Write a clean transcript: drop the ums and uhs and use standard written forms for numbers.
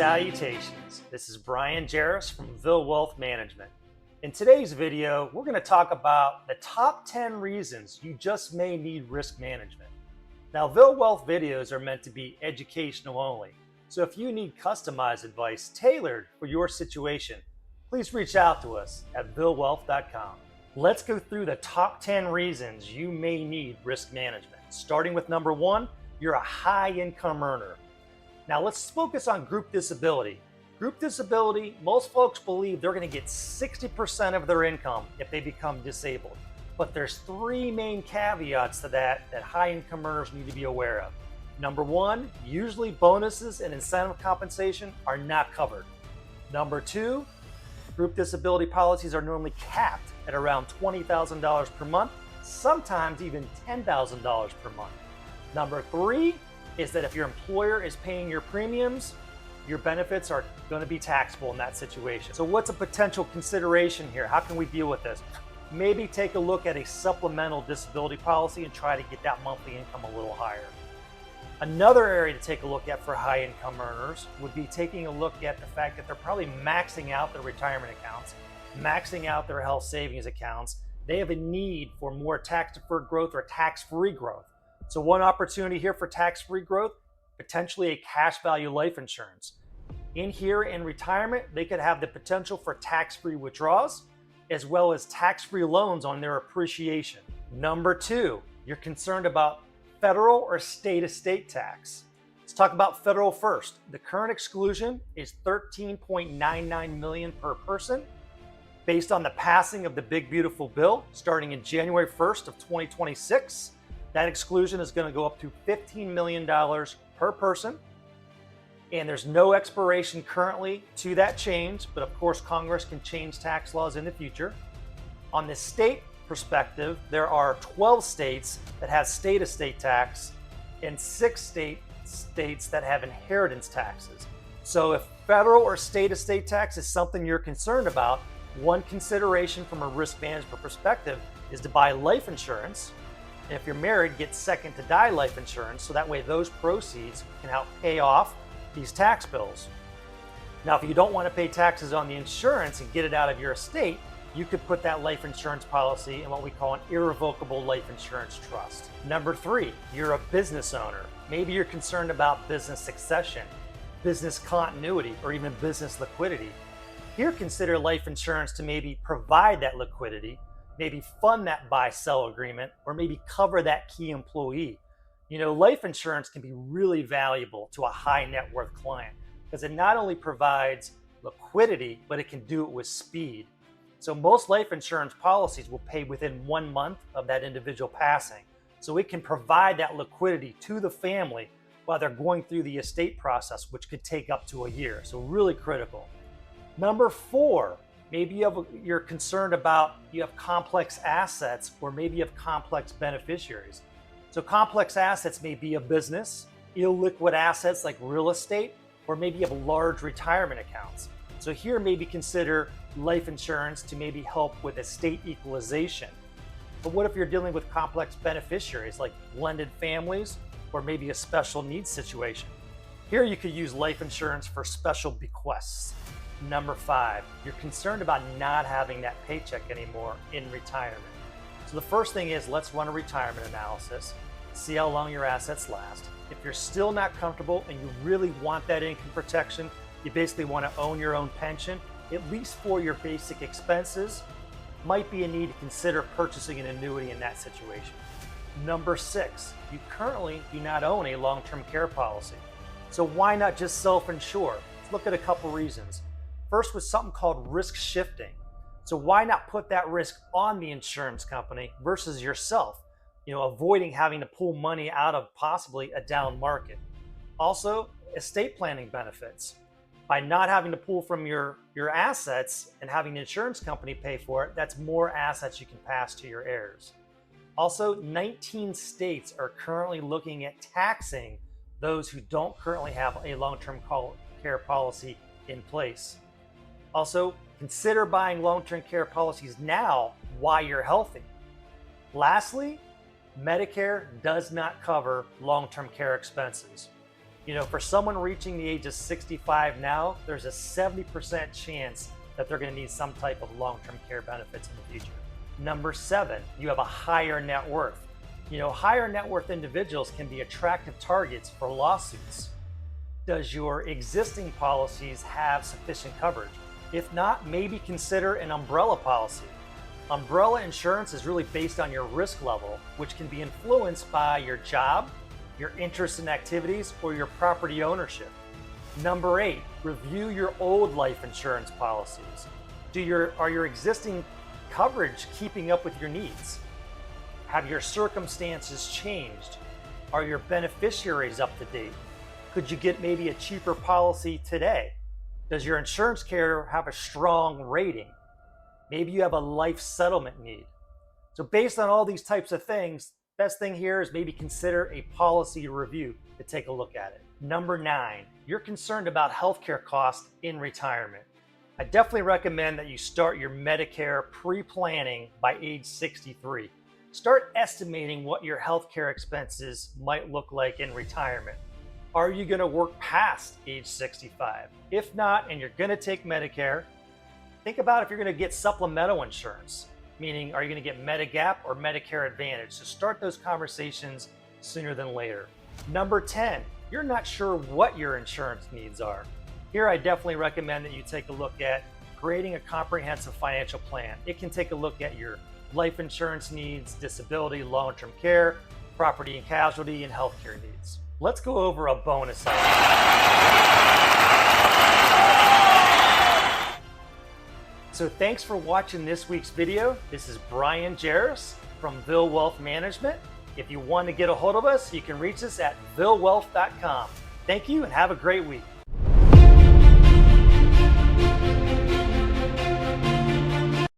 Salutations, this is Brian Jarris from Ville Wealth Management. In today's video, we're going to talk about the top 10 reasons you just may need risk management. Now, Ville Wealth videos are meant to be educational only, so if you need customized advice tailored for your situation, please reach out to us at villewealth.com. Let's go through the top 10 reasons you may need risk management. Starting with number 1, you're a high income earner. Now let's focus on group disability. Group disability, most folks believe they're going to get 60% of their income if they become disabled. But there's 3 main caveats to that high income earners need to be aware of. Number 1, usually bonuses and incentive compensation are not covered. Number 2, group disability policies are normally capped at around $20,000 per month, sometimes even $10,000 per month. Number 3 is that if your employer is paying your premiums, your benefits are going to be taxable in that situation. So what's a potential consideration here? How can we deal with this? Maybe take a look at a supplemental disability policy and try to get that monthly income a little higher. Another area to take a look at for high income earners would be taking a look at the fact that they're probably maxing out their retirement accounts, maxing out their health savings accounts. They have a need for more tax-deferred growth or tax-free growth. So one opportunity here for tax-free growth, potentially a cash value life insurance. In here in retirement, they could have the potential for tax-free withdrawals as well as tax-free loans on their appreciation. Number 2, you're concerned about federal or state estate tax. Let's talk about federal first. The current exclusion is $13.99 million per person. Based on the passing of the Big Beautiful Bill starting in January 1st of 2026, that exclusion is going to go up to $15 million per person. And there's no expiration currently to that change, but of course Congress can change tax laws in the future. On the state perspective, there are 12 states that have state estate tax and 6 states that have inheritance taxes. So if federal or state estate tax is something you're concerned about, one consideration from a risk management perspective is to buy life insurance. And if you're married, get second to die life insurance, so that way those proceeds can help pay off these tax bills. Now, if you don't want to pay taxes on the insurance and get it out of your estate, you could put that life insurance policy in what we call an irrevocable life insurance trust. Number 3, you're a business owner. Maybe you're concerned about business succession, business continuity, or even business liquidity. Here, consider life insurance to maybe provide that liquidity, maybe fund that buy-sell agreement, or maybe cover that key employee. You know, life insurance can be really valuable to a high net worth client because it not only provides liquidity, but it can do it with speed. So most life insurance policies will pay within 1 month of that individual passing. So it can provide that liquidity to the family while they're going through the estate process, which could take up to a year. So really critical. Number 4, maybe you're concerned about you have complex assets, or maybe you have complex beneficiaries. So complex assets may be a business, illiquid assets like real estate, or maybe you have large retirement accounts. So here maybe consider life insurance to maybe help with estate equalization. But what if you're dealing with complex beneficiaries like blended families or maybe a special needs situation? Here you could use life insurance for special bequests. Number 5, you're concerned about not having that paycheck anymore in retirement. So the first thing is, let's run a retirement analysis, see how long your assets last. If you're still not comfortable and you really want that income protection, you basically want to own your own pension, at least for your basic expenses, might be a need to consider purchasing an annuity in that situation. Number 6, you currently do not own a long-term care policy. So why not just self-insure? Let's look at a couple reasons. First was something called risk shifting. So why not put that risk on the insurance company versus yourself? You know, avoiding having to pull money out of possibly a down market. Also, estate planning benefits. By not having to pull from your assets and having the insurance company pay for it, that's more assets you can pass to your heirs. Also, 19 states are currently looking at taxing those who don't currently have a long-term care policy in place. Also, consider buying long-term care policies now while you're healthy. Lastly, Medicare does not cover long-term care expenses. For someone reaching the age of 65 now, there's a 70% chance that they're going to need some type of long-term care benefits in the future. Number 7, you have a higher net worth. Higher net worth individuals can be attractive targets for lawsuits. Does your existing policies have sufficient coverage? If not, maybe consider an umbrella policy. Umbrella insurance is really based on your risk level, which can be influenced by your job, your interest in activities, or your property ownership. Number 8, review your old life insurance policies. Are your existing coverage keeping up with your needs? Have your circumstances changed? Are your beneficiaries up to date? Could you get maybe a cheaper policy today? Does your insurance carrier have a strong rating? Maybe you have a life settlement need. So based on all these types of things, best thing here is maybe consider a policy review to take a look at it. Number 9, you're concerned about healthcare costs in retirement. I definitely recommend that you start your Medicare pre-planning by age 63. Start estimating what your healthcare expenses might look like in retirement. Are you going to work past age 65? If not, and you're going to take Medicare, think about if you're going to get supplemental insurance, meaning are you going to get Medigap or Medicare Advantage? So start those conversations sooner than later. Number 10, you're not sure what your insurance needs are. Here, I definitely recommend that you take a look at creating a comprehensive financial plan. It can take a look at your life insurance needs, disability, long-term care, property and casualty, and healthcare needs. Let's go over a bonus item. So thanks for watching this week's video. This is Brian Jarris from Vil Wealth Management. If you want to get a hold of us, you can reach us at vilwealth.com. Thank you and have a great week.